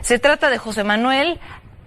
Se trata de José Manuel,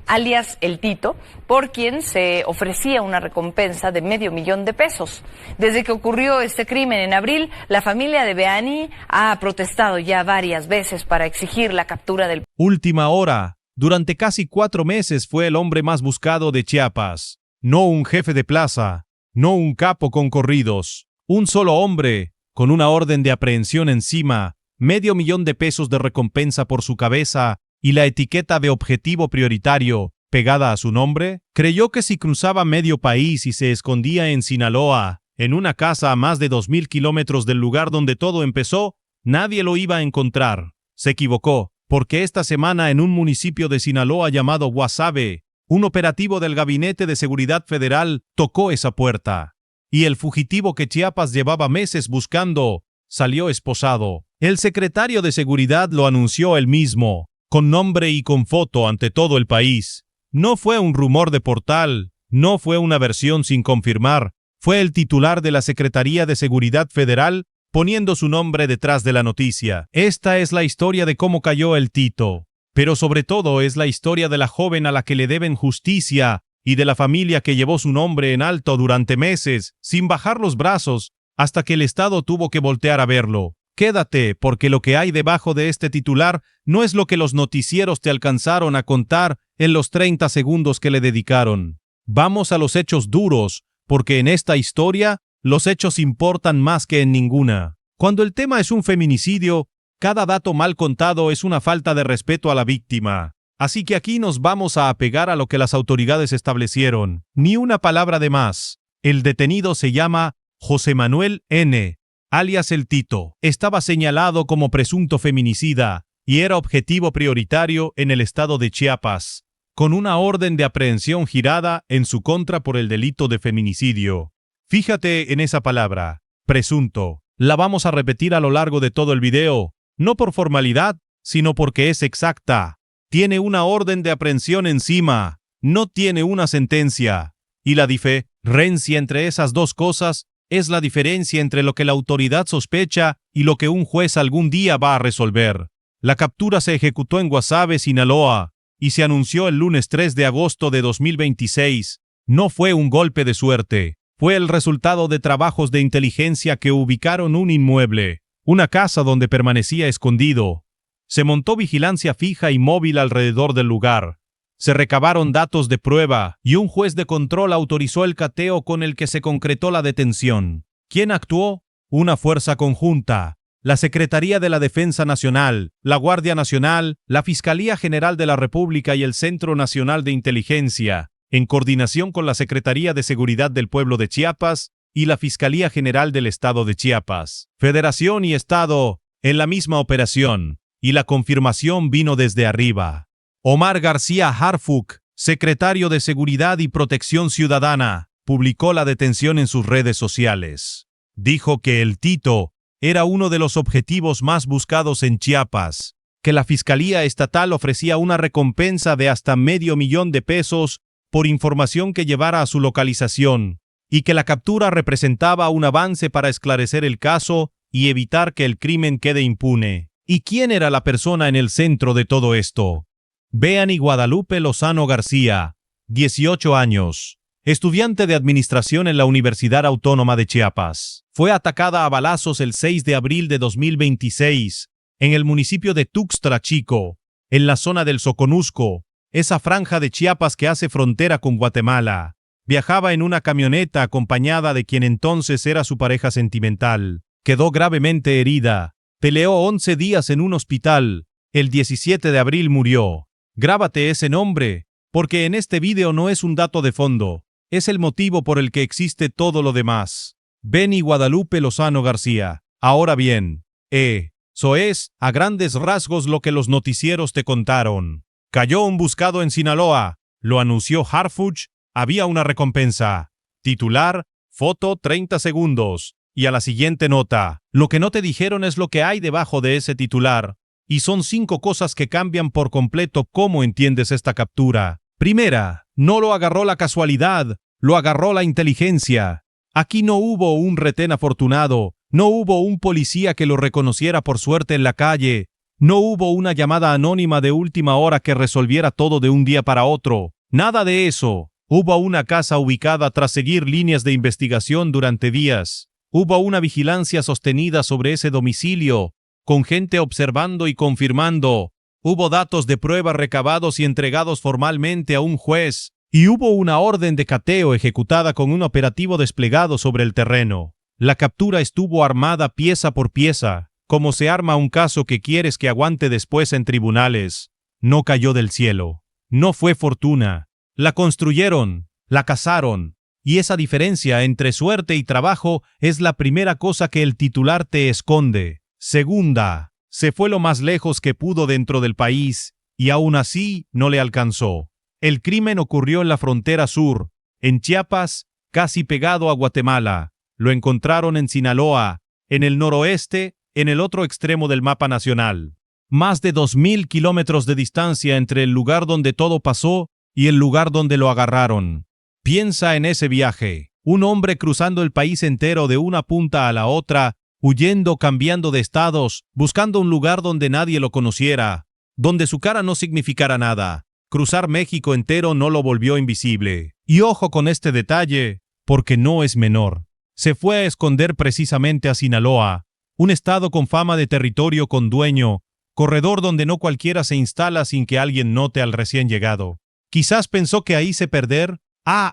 alias El Tito, por quien se ofrecía una recompensa de $500,000. Desde que ocurrió este crimen en abril, la familia de Beani ha protestado ya varias veces para exigir la captura del... Última hora. Durante casi 4 meses fue el hombre más buscado de Chiapas. No un jefe de plaza, no un capo con corridos. Un solo hombre, con una orden de aprehensión encima, $500,000 de recompensa por su cabeza y la etiqueta de objetivo prioritario pegada a su nombre, creyó que si cruzaba medio país y se escondía en Sinaloa, en una casa a más de 2,000 kilómetros del lugar donde todo empezó, nadie lo iba a encontrar. Se equivocó, porque esta semana en un municipio de Sinaloa llamado Guasave, un operativo del Gabinete de Seguridad Federal tocó esa puerta. Y el fugitivo que Chiapas llevaba meses buscando salió esposado. El secretario de Seguridad lo anunció él mismo, con nombre y con foto ante todo el país. No fue un rumor de portal, no fue una versión sin confirmar, fue el titular de la Secretaría de Seguridad Federal poniendo su nombre detrás de la noticia. Esta es la historia de cómo cayó el Tito, pero sobre todo es la historia de la joven a la que le deben justicia y de la familia que llevó su nombre en alto durante meses, sin bajar los brazos, hasta que el Estado tuvo que voltear a verlo. Quédate, porque lo que hay debajo de este titular no es lo que los noticieros te alcanzaron a contar en los 30 segundos que le dedicaron. Vamos a los hechos duros, porque en esta historia los hechos importan más que en ninguna. Cuando el tema es un feminicidio, cada dato mal contado es una falta de respeto a la víctima. Así que aquí nos vamos a apegar a lo que las autoridades establecieron. Ni una palabra de más. El detenido se llama José Manuel N., alias El Tito. Estaba señalado como presunto feminicida y era objetivo prioritario en el estado de Chiapas, con una orden de aprehensión girada en su contra por el delito de feminicidio. Fíjate en esa palabra, presunto. La vamos a repetir a lo largo de todo el video, no por formalidad, sino porque es exacta. Tiene una orden de aprehensión encima, no tiene una sentencia. Y la diferencia entre esas dos cosas es la diferencia entre lo que la autoridad sospecha y lo que un juez algún día va a resolver. La captura se ejecutó en Guasave, Sinaloa, y se anunció el lunes 3 de agosto de 2026. No fue un golpe de suerte, fue el resultado de trabajos de inteligencia que ubicaron un inmueble, una casa donde permanecía escondido. Se montó vigilancia fija y móvil alrededor del lugar. Se recabaron datos de prueba y un juez de control autorizó el cateo con el que se concretó la detención. ¿Quién actuó? Una fuerza conjunta. La Secretaría de la Defensa Nacional, la Guardia Nacional, la Fiscalía General de la República y el Centro Nacional de Inteligencia, en coordinación con la Secretaría de Seguridad del Pueblo de Chiapas y la Fiscalía General del Estado de Chiapas. Federación y Estado en la misma operación. Y la confirmación vino desde arriba. Omar García Harfuch, secretario de Seguridad y Protección Ciudadana, publicó la detención en sus redes sociales. Dijo que el Tito era uno de los objetivos más buscados en Chiapas, que la Fiscalía Estatal ofrecía una recompensa de hasta $500,000 por información que llevara a su localización, y que la captura representaba un avance para esclarecer el caso y evitar que el crimen quede impune. ¿Y quién era la persona en el centro de todo esto? Beani Guadalupe Lozano García, 18 años, estudiante de administración en la Universidad Autónoma de Chiapas. Fue atacada a balazos el 6 de abril de 2026 en el municipio de Tuxtla Chico, en la zona del Soconusco, esa franja de Chiapas que hace frontera con Guatemala. Viajaba en una camioneta acompañada de quien entonces era su pareja sentimental. Quedó gravemente herida. Peleó 11 días en un hospital. El 17 de abril murió. Grábate ese nombre, porque en este video no es un dato de fondo, es el motivo por el que existe todo lo demás. Beani Guadalupe Lozano García. Ahora bien, eso es, a grandes rasgos lo que los noticieros te contaron. Cayó un buscado en Sinaloa, lo anunció Harfuch, había una recompensa. Titular, foto 30 segundos. Y a la siguiente nota, lo que no te dijeron es lo que hay debajo de ese titular. Y son 5 cosas que cambian por completo cómo entiendes esta captura. Primera, no lo agarró la casualidad, lo agarró la inteligencia. Aquí no hubo un retén afortunado, no hubo un policía que lo reconociera por suerte en la calle, No hubo una llamada anónima de última hora que resolviera todo de un día para otro. Nada de eso. Hubo una casa ubicada tras seguir líneas de investigación durante días. Hubo una vigilancia sostenida sobre ese domicilio, con gente observando y confirmando. Hubo datos de prueba recabados y entregados formalmente a un juez. Y hubo una orden de cateo ejecutada con un operativo desplegado sobre el terreno. La captura estuvo armada pieza por pieza, como se arma un caso que quieres que aguante después en tribunales. No cayó del cielo. No fue fortuna. La construyeron, la cazaron. Y esa diferencia entre suerte y trabajo es la primera cosa que el titular te esconde. Segunda, se fue lo más lejos que pudo dentro del país, y aún así no le alcanzó. El crimen ocurrió en la frontera sur, en Chiapas, casi pegado a Guatemala. Lo encontraron en Sinaloa, en el noroeste, en el otro extremo del mapa nacional. Más de 2.000 kilómetros de distancia entre el lugar donde todo pasó y el lugar donde lo agarraron. Piensa en ese viaje. Un hombre cruzando el país entero de una punta a la otra, huyendo, cambiando de estados, buscando un lugar donde nadie lo conociera, donde su cara no significara nada. Cruzar México entero no lo volvió invisible. Y ojo con este detalle, porque no es menor. Se fue a esconder precisamente a Sinaloa, un estado con fama de territorio con dueño, corredor donde no cualquiera se instala sin que alguien note al recién llegado. Quizás pensó que ahí se perder,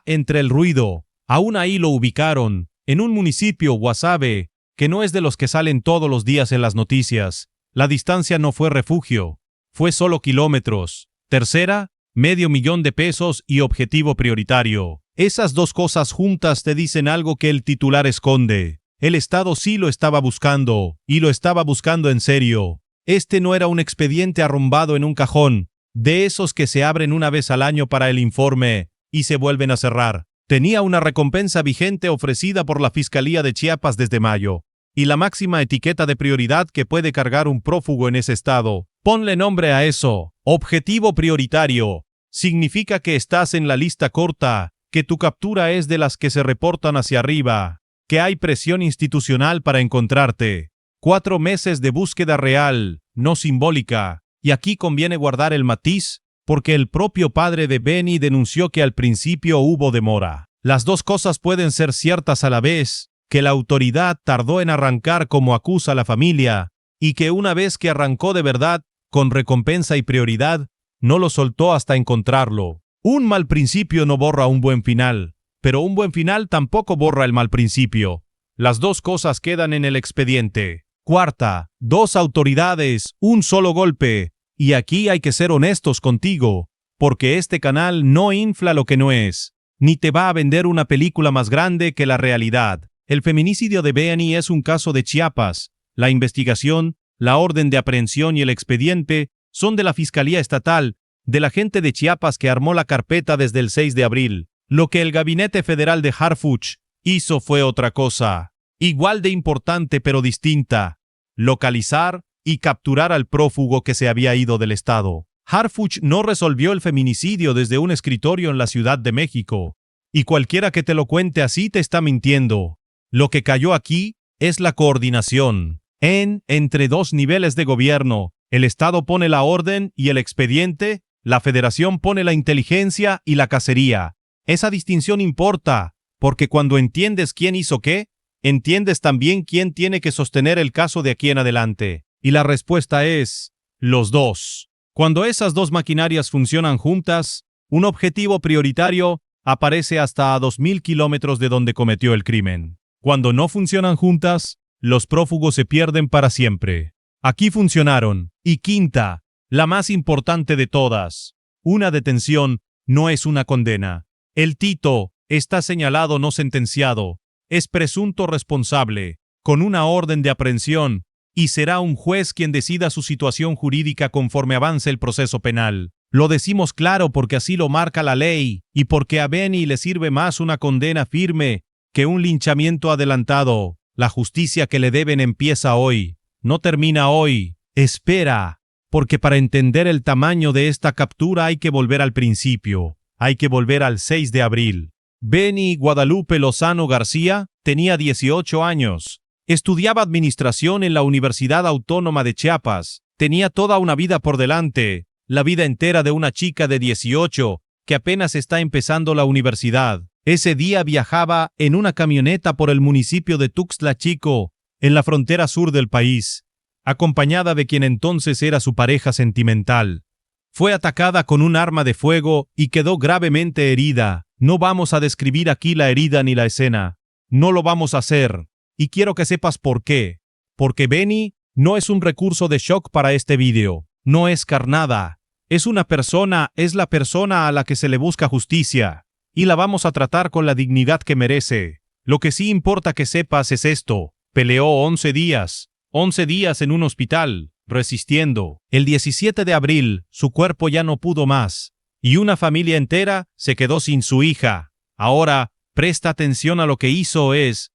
entre el ruido. Aún ahí lo ubicaron, en un municipio, Guasave, que no es de los que salen todos los días en las noticias. La distancia no fue refugio, fue solo kilómetros. Tercera, $500,000 y objetivo prioritario. Esas dos cosas juntas te dicen algo que el titular esconde. El Estado sí lo estaba buscando, y lo estaba buscando en serio. Este no era un expediente arrumbado en un cajón, de esos que se abren una vez al año para el informe y se vuelven a cerrar. Tenía una recompensa vigente ofrecida por la Fiscalía de Chiapas desde mayo, y la máxima etiqueta de prioridad que puede cargar un prófugo en ese estado. Ponle nombre a eso. Objetivo prioritario. Significa que estás en la lista corta, que tu captura es de las que se reportan hacia arriba, que hay presión institucional para encontrarte. 4 meses de búsqueda real, no simbólica. Y aquí conviene guardar el matiz, porque el propio padre de Benny denunció que al principio hubo demora. Las dos cosas pueden ser ciertas a la vez, que la autoridad tardó en arrancar como acusa la familia, y que una vez que arrancó de verdad, con recompensa y prioridad, no lo soltó hasta encontrarlo. Un mal principio no borra un buen final, pero un buen final tampoco borra el mal principio. Las dos cosas quedan en el expediente. Cuarta, 2 autoridades, un solo golpe. Y aquí hay que ser honestos contigo, porque este canal no infla lo que no es, ni te va a vender una película más grande que la realidad. El feminicidio de Benny es un caso de Chiapas. La investigación, la orden de aprehensión y el expediente son de la Fiscalía Estatal, de la gente de Chiapas que armó la carpeta desde el 6 de abril. Lo que el Gabinete Federal de Harfuch hizo fue otra cosa, igual de importante pero distinta: localizar y capturar al prófugo que se había ido del estado. Harfuch no resolvió el feminicidio desde un escritorio en la Ciudad de México, y cualquiera que te lo cuente así te está mintiendo. Lo que cayó aquí es la coordinación entre 2 niveles de gobierno. El Estado pone la orden y el expediente, la Federación pone la inteligencia y la cacería. Esa distinción importa, porque cuando entiendes quién hizo qué, entiendes también quién tiene que sostener el caso de aquí en adelante. Y la respuesta es: los dos. Cuando esas dos maquinarias funcionan juntas, un objetivo prioritario aparece hasta a 2.000 kilómetros de donde cometió el crimen. Cuando no funcionan juntas, los prófugos se pierden para siempre. Aquí funcionaron. Y quinta, la más importante de todas: una detención no es una condena. El Tito está señalado no sentenciado, es presunto responsable, con una orden de aprehensión, y será un juez quien decida su situación jurídica conforme avance el proceso penal. Lo decimos claro porque así lo marca la ley, y porque a Benny le sirve más una condena firme que un linchamiento adelantado. La justicia que le deben empieza hoy, no termina hoy. Espera, porque para entender el tamaño de esta captura hay que volver al principio, hay que volver al 6 de abril. Benny Guadalupe Lozano García tenía 18 años. Estudiaba administración en la Universidad Autónoma de Chiapas. Tenía toda una vida por delante, la vida entera de una chica de 18 que apenas está empezando la universidad. Ese día viajaba en una camioneta por el municipio de Tuxtla Chico, en la frontera sur del país, acompañada de quien entonces era su pareja sentimental. Fue atacada con un arma de fuego y quedó gravemente herida. No vamos a describir aquí la herida ni la escena. No lo vamos a hacer. Y quiero que sepas por qué. Porque Benny no es un recurso de shock para este vídeo. No es carnada. Es la persona a la que se le busca justicia. Y la vamos a tratar con la dignidad que merece. Lo que sí importa que sepas es esto. Peleó 11 días. 11 días en un hospital, resistiendo. El 17 de abril, su cuerpo ya no pudo más. Y una familia entera se quedó sin su hija. Ahora, presta atención a lo que hizo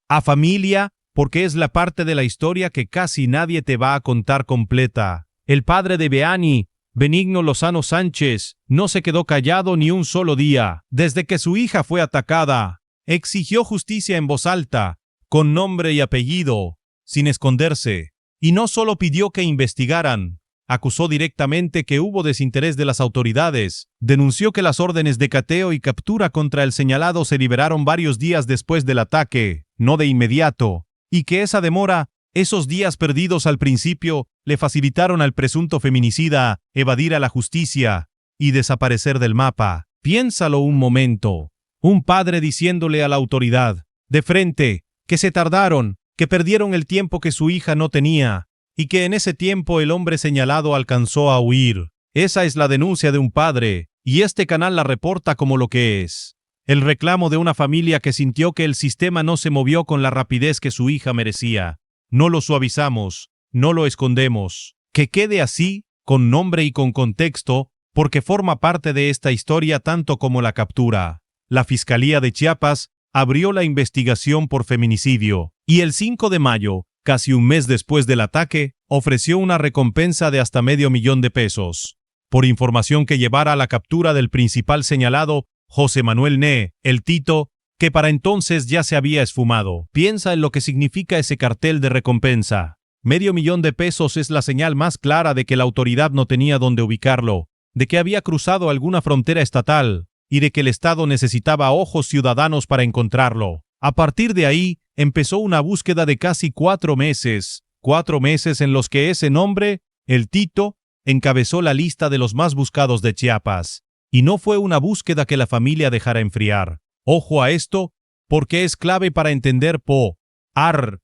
a familia, porque es la parte de la historia que casi nadie te va a contar completa. El padre de Beani, Benigno Lozano Sánchez, no se quedó callado ni un solo día. Desde que su hija fue atacada, exigió justicia en voz alta, con nombre y apellido, sin esconderse. Y no solo pidió que investigaran, acusó directamente que hubo desinterés de las autoridades, denunció que las órdenes de cateo y captura contra el señalado se liberaron varios días después del ataque, no de inmediato, y que esa demora, esos días perdidos al principio, le facilitaron al presunto feminicida evadir a la justicia y desaparecer del mapa. Piénsalo un momento. Un padre diciéndole a la autoridad, de frente, que se tardaron, que perdieron el tiempo que su hija no tenía, y que en ese tiempo el hombre señalado alcanzó a huir. Esa es la denuncia de un padre, y este canal la reporta como lo que es. El reclamo de una familia que sintió que el sistema no se movió con la rapidez que su hija merecía. No lo suavizamos, no lo escondemos. Que quede así, con nombre y con contexto, porque forma parte de esta historia tanto como la captura. La Fiscalía de Chiapas abrió la investigación por feminicidio, y el 5 de mayo, casi un mes después del ataque, ofreció una recompensa de hasta $500,000, por información que llevara a la captura del principal señalado, José Manuel Ne, el Tito, que para entonces ya se había esfumado. Piensa en lo que significa ese cartel de recompensa. $500,000 es la señal más clara de que la autoridad no tenía dónde ubicarlo, de que había cruzado alguna frontera estatal, y de que el Estado necesitaba ojos ciudadanos para encontrarlo. A partir de ahí, empezó una búsqueda de casi 4 meses, 4 meses en los que ese nombre, el Tito, encabezó la lista de los más buscados de Chiapas. Y no fue una búsqueda que la familia dejara enfriar. Ojo a esto, porque es clave para entender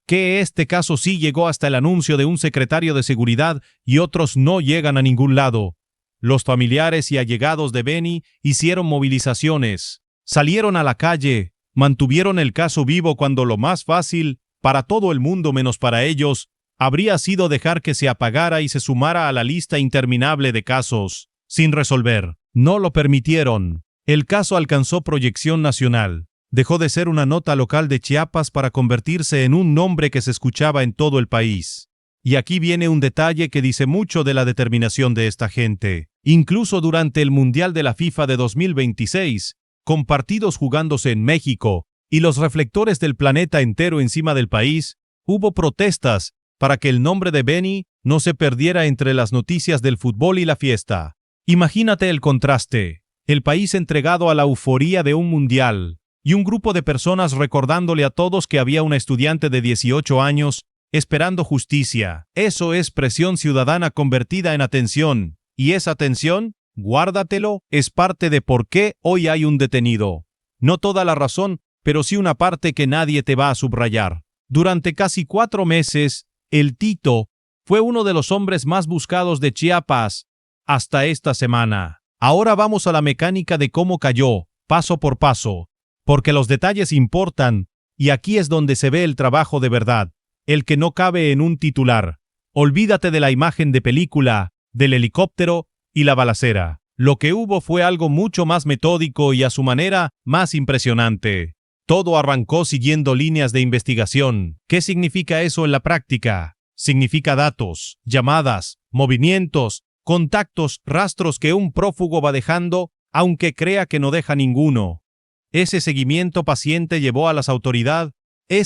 que este caso sí llegó hasta el anuncio de un secretario de seguridad y otros no llegan a ningún lado. Los familiares y allegados de Benny hicieron movilizaciones, salieron a la calle, mantuvieron el caso vivo cuando lo más fácil, para todo el mundo menos para ellos, habría sido dejar que se apagara y se sumara a la lista interminable de casos, sin resolver. No lo permitieron. El caso alcanzó proyección nacional. Dejó de ser una nota local de Chiapas para convertirse en un nombre que se escuchaba en todo el país. Y aquí viene un detalle que dice mucho de la determinación de esta gente. Incluso durante el Mundial de la FIFA de 2026, con partidos jugándose en México y los reflectores del planeta entero encima del país, hubo protestas para que el nombre de Benny no se perdiera entre las noticias del fútbol y la fiesta. Imagínate el contraste, el país entregado a la euforía de un mundial, y un grupo de personas recordándole a todos que había una estudiante de 18 años esperando justicia. Eso es presión ciudadana convertida en atención, y esa atención, guárdatelo, es parte de por qué hoy hay un detenido. No toda la razón, pero sí una parte que nadie te va a subrayar. Durante casi 4 meses, el Tito fue uno de los hombres más buscados de Chiapas, hasta esta semana. Ahora vamos a la mecánica de cómo cayó, paso por paso, porque los detalles importan, y aquí es donde se ve el trabajo de verdad, el que no cabe en un titular. Olvídate de la imagen de película, del helicóptero y la balacera. Lo que hubo fue algo mucho más metódico y a su manera más impresionante. Todo arrancó siguiendo líneas de investigación. ¿Qué significa eso en la práctica? Significa datos, llamadas, movimientos, contactos, rastros que un prófugo va dejando, aunque crea que no deja ninguno. Ese seguimiento paciente llevó a las autoridades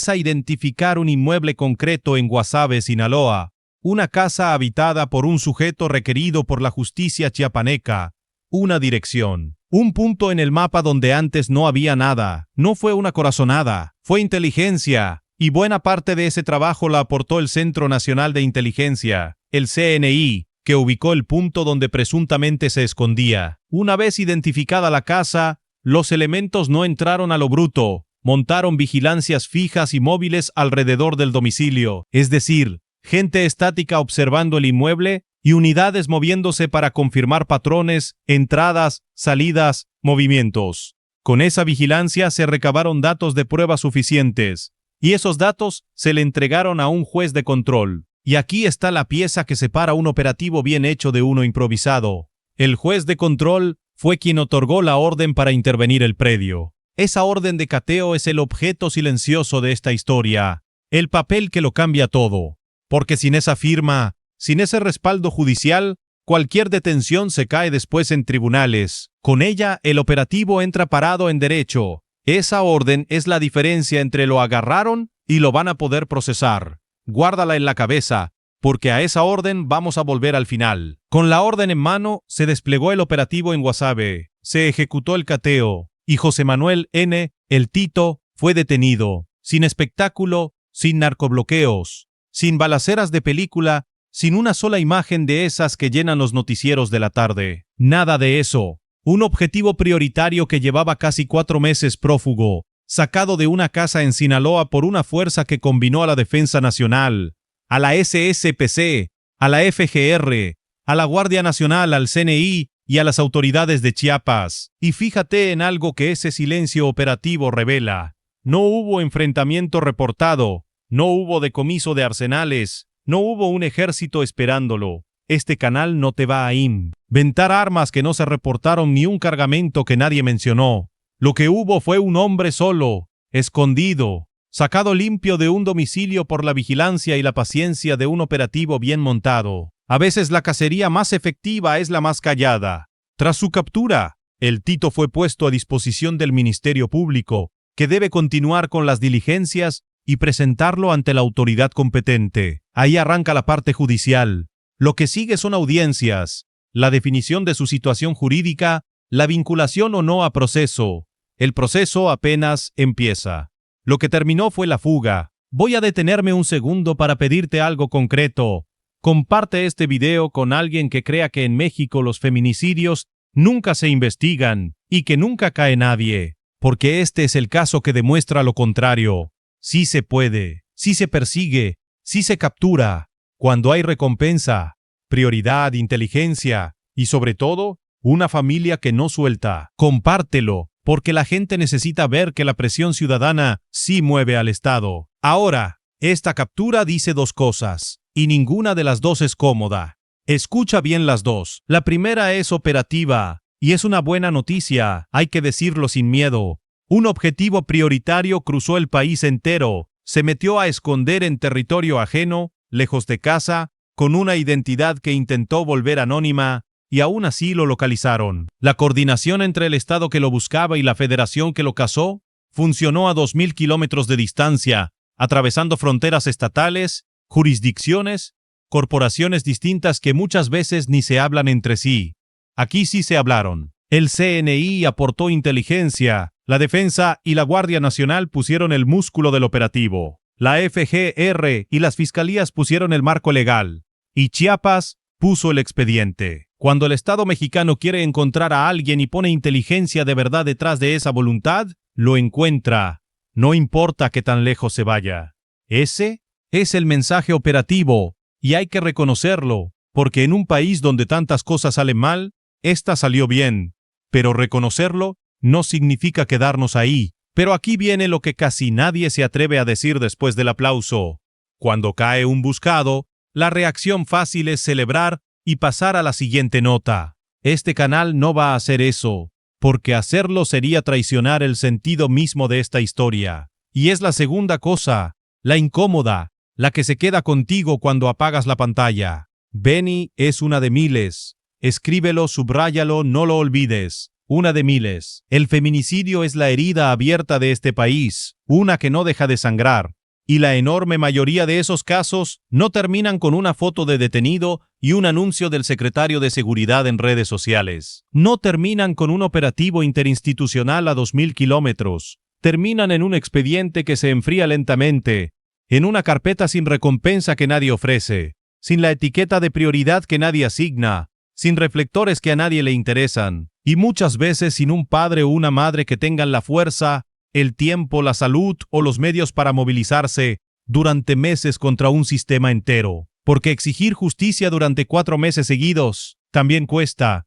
a identificar un inmueble concreto en Guasave, Sinaloa, una casa habitada por un sujeto requerido por la justicia chiapaneca, una dirección, un punto en el mapa donde antes no había nada. No fue una corazonada, fue inteligencia, y buena parte de ese trabajo la aportó el Centro Nacional de Inteligencia, el CNI, que ubicó el punto donde presuntamente se escondía. Una vez identificada la casa, los elementos no entraron a lo bruto, montaron vigilancias fijas y móviles alrededor del domicilio, es decir, gente estática observando el inmueble y unidades moviéndose para confirmar patrones, entradas, salidas, movimientos. Con esa vigilancia se recabaron datos de prueba suficientes, y esos datos se le entregaron a un juez de control. Y aquí está la pieza que separa un operativo bien hecho de uno improvisado. El juez de control fue quien otorgó la orden para intervenir el predio. Esa orden de cateo es el objeto silencioso de esta historia, el papel que lo cambia todo. Porque sin esa firma, sin ese respaldo judicial, cualquier detención se cae después en tribunales. Con ella, el operativo entra parado en derecho. Esa orden es la diferencia entre lo agarraron y lo van a poder procesar. Guárdala en la cabeza, porque a esa orden vamos a volver al final. Con la orden en mano, se desplegó el operativo en Guasave, se ejecutó el cateo, y José Manuel N., el Tito, fue detenido, sin espectáculo, sin narcobloqueos, sin balaceras de película, sin una sola imagen de esas que llenan los noticieros de la tarde. Nada de eso. Un objetivo prioritario que llevaba casi 4 meses prófugo, sacado de una casa en Sinaloa por una fuerza que combinó a la Defensa Nacional, a la SSPC, a la FGR, a la Guardia Nacional, al CNI y a las autoridades de Chiapas. Y fíjate en algo que ese silencio operativo revela. No hubo enfrentamiento reportado, no hubo decomiso de arsenales, no hubo un ejército esperándolo. Este canal no te va a inventar armas que no se reportaron ni un cargamento que nadie mencionó. Lo que hubo fue un hombre solo, escondido, sacado limpio de un domicilio por la vigilancia y la paciencia de un operativo bien montado. A veces la cacería más efectiva es la más callada. Tras su captura, el Tito fue puesto a disposición del Ministerio Público, que debe continuar con las diligencias y presentarlo ante la autoridad competente. Ahí arranca la parte judicial. Lo que sigue son audiencias, la definición de su situación jurídica, la vinculación o no a proceso. El proceso apenas empieza. Lo que terminó fue la fuga. Voy a detenerme un segundo para pedirte algo concreto. Comparte este video con alguien que crea que en México los feminicidios nunca se investigan y que nunca cae nadie, porque este es el caso que demuestra lo contrario. Sí se puede, sí se persigue, sí se captura, cuando hay recompensa, prioridad, inteligencia y sobre todo, una familia que no suelta. Compártelo, porque la gente necesita ver que la presión ciudadana sí mueve al Estado. Ahora, esta captura dice 2 cosas, y ninguna de las 2 es cómoda. Escucha bien las 2. La primera es operativa, y es una buena noticia, hay que decirlo sin miedo. Un objetivo prioritario cruzó el país entero, se metió a esconder en territorio ajeno, lejos de casa, con una identidad que intentó volver anónima, y aún así lo localizaron. La coordinación entre el Estado que lo buscaba y la Federación que lo cazó funcionó a 2.000 kilómetros de distancia, atravesando fronteras estatales, jurisdicciones, corporaciones distintas que muchas veces ni se hablan entre sí. Aquí sí se hablaron. El CNI aportó inteligencia, la Defensa y la Guardia Nacional pusieron el músculo del operativo. La FGR y las fiscalías pusieron el marco legal. Y Chiapas puso el expediente. Cuando el Estado mexicano quiere encontrar a alguien y pone inteligencia de verdad detrás de esa voluntad, lo encuentra. No importa qué tan lejos se vaya. Ese es el mensaje operativo, y hay que reconocerlo, porque en un país donde tantas cosas salen mal, esta salió bien. Pero reconocerlo no significa quedarnos ahí. Pero aquí viene lo que casi nadie se atreve a decir después del aplauso. Cuando cae un buscado, la reacción fácil es celebrar y pasar a la siguiente nota. Este canal no va a hacer eso, porque hacerlo sería traicionar el sentido mismo de esta historia. Y es la segunda cosa, la incómoda, la que se queda contigo cuando apagas la pantalla. Benny es una de miles. Escríbelo, subráyalo, no lo olvides. Una de miles. El feminicidio es la herida abierta de este país, una que no deja de sangrar. Y la enorme mayoría de esos casos no terminan con una foto de detenido y un anuncio del secretario de Seguridad en redes sociales. No terminan con un operativo interinstitucional a 2000 kilómetros. Terminan en un expediente que se enfría lentamente, en una carpeta sin recompensa que nadie ofrece, sin la etiqueta de prioridad que nadie asigna, sin reflectores que a nadie le interesan, y muchas veces sin un padre o una madre que tengan la fuerza, el tiempo, la salud o los medios para movilizarse durante meses contra un sistema entero. Porque exigir justicia durante 4 meses seguidos también cuesta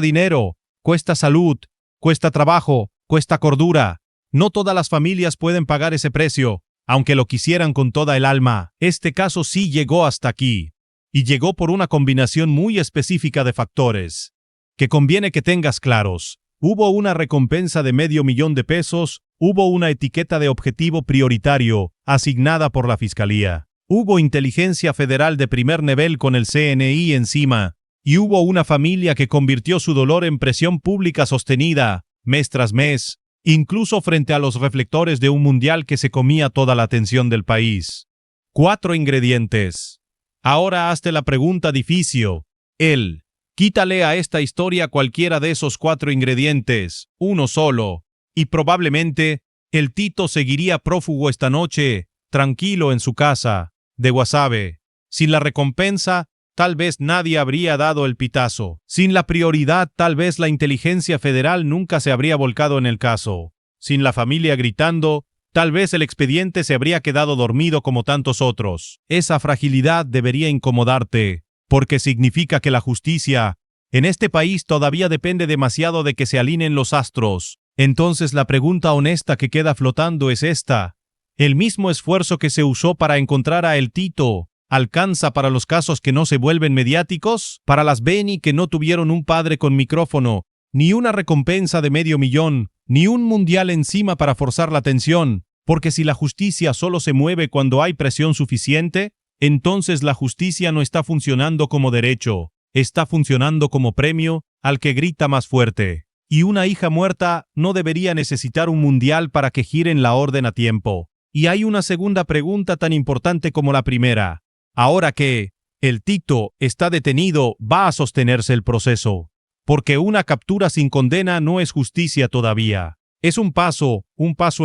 dinero, cuesta salud, cuesta trabajo, cuesta cordura. No todas las familias pueden pagar ese precio, aunque lo quisieran con toda el alma. Este caso sí llegó hasta aquí, y llegó por una combinación muy específica de factores, que conviene que tengas claros. Hubo una recompensa de $500,000, hubo una etiqueta de objetivo prioritario asignada por la Fiscalía, hubo inteligencia federal de primer nivel con el CNI encima, y hubo una familia que convirtió su dolor en presión pública sostenida, mes tras mes, incluso frente a los reflectores de un mundial que se comía toda la atención del país. 4 ingredientes. Ahora hazte la pregunta difícil. Quítale a esta historia cualquiera de esos 4 ingredientes, uno solo, y probablemente el Tito seguiría prófugo esta noche, tranquilo en su casa, de Guasave. Sin la recompensa, tal vez nadie habría dado el pitazo. Sin la prioridad, tal vez la inteligencia federal nunca se habría volcado en el caso. Sin la familia gritando, tal vez el expediente se habría quedado dormido como tantos otros. Esa fragilidad debería incomodarte, porque significa que la justicia en este país todavía depende demasiado de que se alineen los astros. Entonces la pregunta honesta que queda flotando es esta: ¿el mismo esfuerzo que se usó para encontrar a el Tito alcanza para los casos que no se vuelven mediáticos? Para las Beni que no tuvieron un padre con micrófono, ni una recompensa de $500,000, ni un mundial encima para forzar la atención, porque si la justicia solo se mueve cuando hay presión suficiente, entonces la justicia no está funcionando como derecho, está funcionando como premio al que grita más fuerte. Y una hija muerta no debería necesitar un mundial para que giren la orden a tiempo. Y hay una segunda pregunta tan importante como la primera. Ahora que el Tito está detenido, ¿va a sostenerse el proceso? Porque una captura sin condena no es justicia todavía. Es un paso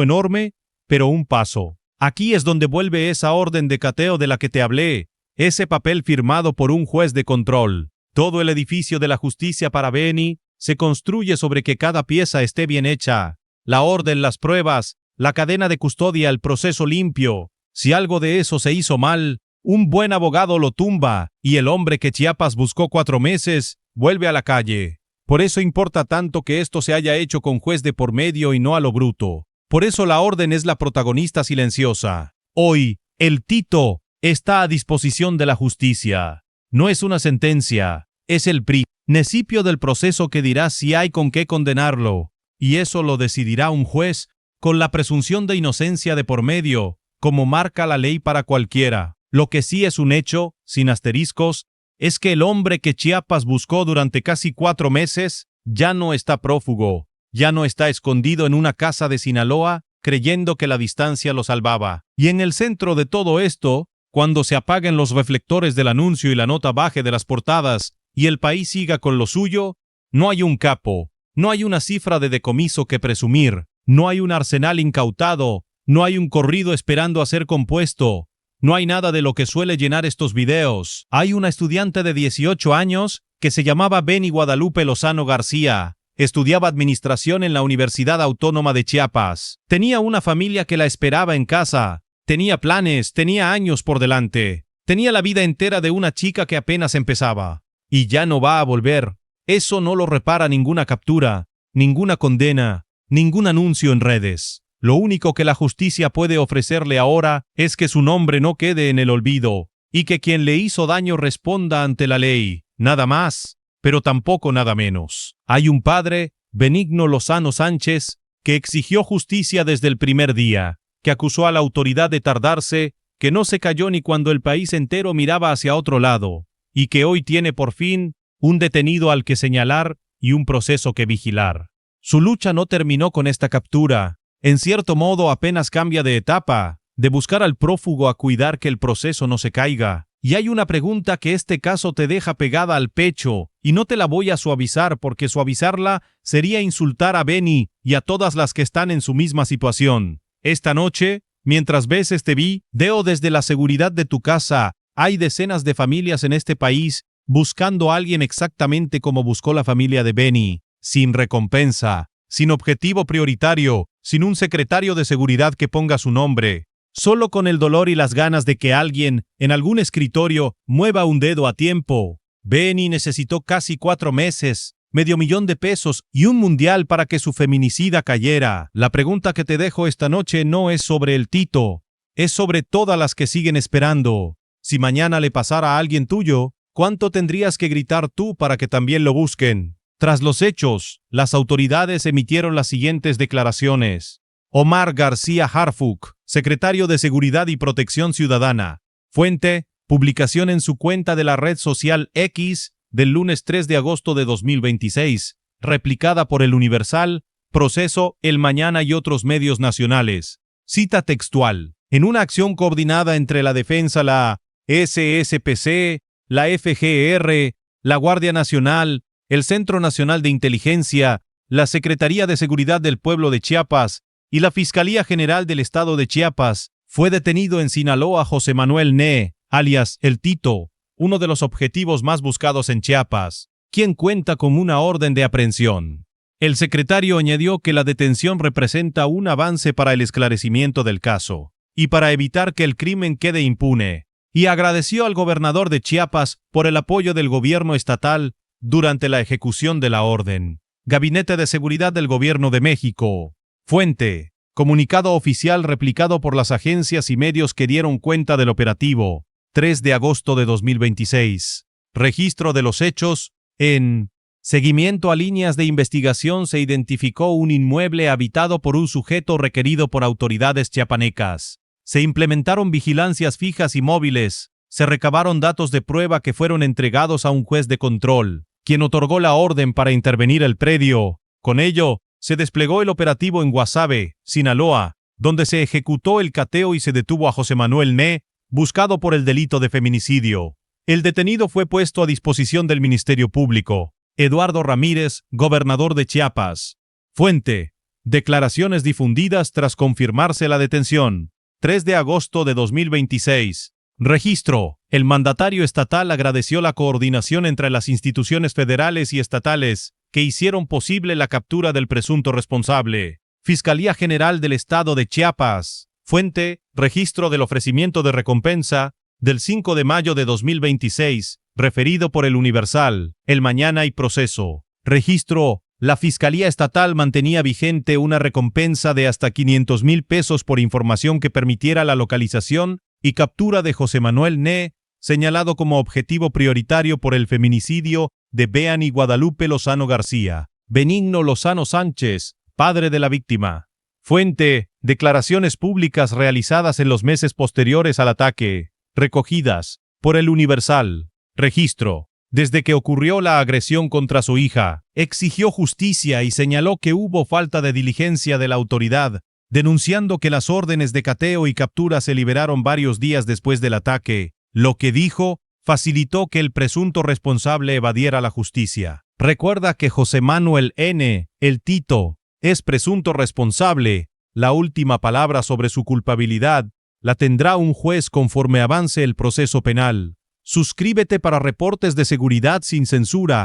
enorme, pero un paso. Aquí es donde vuelve esa orden de cateo de la que te hablé, ese papel firmado por un juez de control. Todo el edificio de la justicia para Beni se construye sobre que cada pieza esté bien hecha. La orden, las pruebas, la cadena de custodia, el proceso limpio. Si algo de eso se hizo mal, un buen abogado lo tumba, y el hombre que Chiapas buscó 4 meses vuelve a la calle. Por eso importa tanto que esto se haya hecho con juez de por medio y no a lo bruto. Por eso la orden es la protagonista silenciosa. Hoy, el Tito está a disposición de la justicia. No es una sentencia, es el principio del proceso que dirá si hay con qué condenarlo. Y eso lo decidirá un juez con la presunción de inocencia de por medio, como marca la ley para cualquiera. Lo que sí es un hecho, sin asteriscos, es que el hombre que Chiapas buscó durante casi 4 meses ya no está prófugo. Ya no está escondido en una casa de Sinaloa, creyendo que la distancia lo salvaba. Y en el centro de todo esto, cuando se apaguen los reflectores del anuncio y la nota baje de las portadas, y el país siga con lo suyo, no hay un capo, no hay una cifra de decomiso que presumir, no hay un arsenal incautado, no hay un corrido esperando a ser compuesto, no hay nada de lo que suele llenar estos videos. Hay una estudiante de 18 años que se llamaba Beni Guadalupe Lozano García. Estudiaba administración en la Universidad Autónoma de Chiapas. Tenía una familia que la esperaba en casa. Tenía planes, tenía años por delante. Tenía la vida entera de una chica que apenas empezaba. Y ya no va a volver. Eso no lo repara ninguna captura, ninguna condena, ningún anuncio en redes. Lo único que la justicia puede ofrecerle ahora es que su nombre no quede en el olvido y que quien le hizo daño responda ante la ley. Nada más, pero tampoco nada menos. Hay un padre, Benigno Lozano Sánchez, que exigió justicia desde el primer día, que acusó a la autoridad de tardarse, que no se cayó ni cuando el país entero miraba hacia otro lado, y que hoy tiene por fin un detenido al que señalar y un proceso que vigilar. Su lucha no terminó con esta captura. En cierto modo apenas cambia de etapa. de buscar al prófugo a cuidar que el proceso no se caiga. Y hay una pregunta que este caso te deja pegada al pecho, y no te la voy a suavizar porque suavizarla sería insultar a Benny y a todas las que están en su misma situación. Esta noche, mientras ves este video desde la seguridad de tu casa, hay decenas de familias en este país buscando a alguien exactamente como buscó la familia de Benny, sin recompensa, sin objetivo prioritario, sin un secretario de seguridad que ponga su nombre. Solo con el dolor y las ganas de que alguien, en algún escritorio, mueva un dedo a tiempo. Benny necesitó casi 4 meses, $500,000 y un mundial para que su feminicida cayera. La pregunta que te dejo esta noche no es sobre el Tito, es sobre todas las que siguen esperando. Si mañana le pasara a alguien tuyo, ¿cuánto tendrías que gritar tú para que también lo busquen? Tras los hechos, las autoridades emitieron las siguientes declaraciones. Omar García Harfuch, secretario de Seguridad y Protección Ciudadana. Fuente, publicación en su cuenta de la red social X del lunes 3 de agosto de 2026, replicada por El Universal, Proceso, El Mañana y otros medios nacionales. Cita textual. En una acción coordinada entre la defensa, la SSPC, la FGR, la Guardia Nacional, el Centro Nacional de Inteligencia, la Secretaría de Seguridad del Pueblo de Chiapas, y la Fiscalía General del Estado de Chiapas, fue detenido en Sinaloa José Manuel N., alias El Tito, uno de los objetivos más buscados en Chiapas, quien cuenta con una orden de aprehensión. El secretario añadió que la detención representa un avance para el esclarecimiento del caso y para evitar que el crimen quede impune, y agradeció al gobernador de Chiapas por el apoyo del gobierno estatal durante la ejecución de la orden. Gabinete de Seguridad del Gobierno de México. Fuente, comunicado oficial replicado por las agencias y medios que dieron cuenta del operativo, 3 de agosto de 2026. Registro de los hechos. En seguimiento a líneas de investigación se identificó un inmueble habitado por un sujeto requerido por autoridades chiapanecas. Se implementaron vigilancias fijas y móviles. Se recabaron datos de prueba que fueron entregados a un juez de control, quien otorgó la orden para intervenir el predio. Con ello, se desplegó el operativo en Guasave, Sinaloa, donde se ejecutó el cateo y se detuvo a José Manuel N., buscado por el delito de feminicidio. El detenido fue puesto a disposición del Ministerio Público. Eduardo Ramírez, gobernador de Chiapas. Fuente, declaraciones difundidas tras confirmarse la detención. 3 de agosto de 2026. Registro. El mandatario estatal agradeció la coordinación entre las instituciones federales y estatales que hicieron posible la captura del presunto responsable. Fiscalía General del Estado de Chiapas. Fuente, registro del ofrecimiento de recompensa del 5 de mayo de 2026, referido por El Universal, El Mañana y Proceso. Registro, la Fiscalía Estatal mantenía vigente una recompensa de hasta $500,000 por información que permitiera la localización y captura de José Manuel N., señalado como objetivo prioritario por el feminicidio de Beany Guadalupe Lozano García. Benigno Lozano Sánchez, padre de la víctima. Fuente, declaraciones públicas realizadas en los meses posteriores al ataque, recogidas por El Universal. Registro. Desde que ocurrió la agresión contra su hija, exigió justicia y señaló que hubo falta de diligencia de la autoridad, denunciando que las órdenes de cateo y captura se liberaron varios días después del ataque, lo que dijo facilitó que el presunto responsable evadiera la justicia. Recuerda que José Manuel N., El Tito, es presunto responsable. La última palabra sobre su culpabilidad la tendrá un juez conforme avance el proceso penal. Suscríbete para reportes de seguridad sin censura.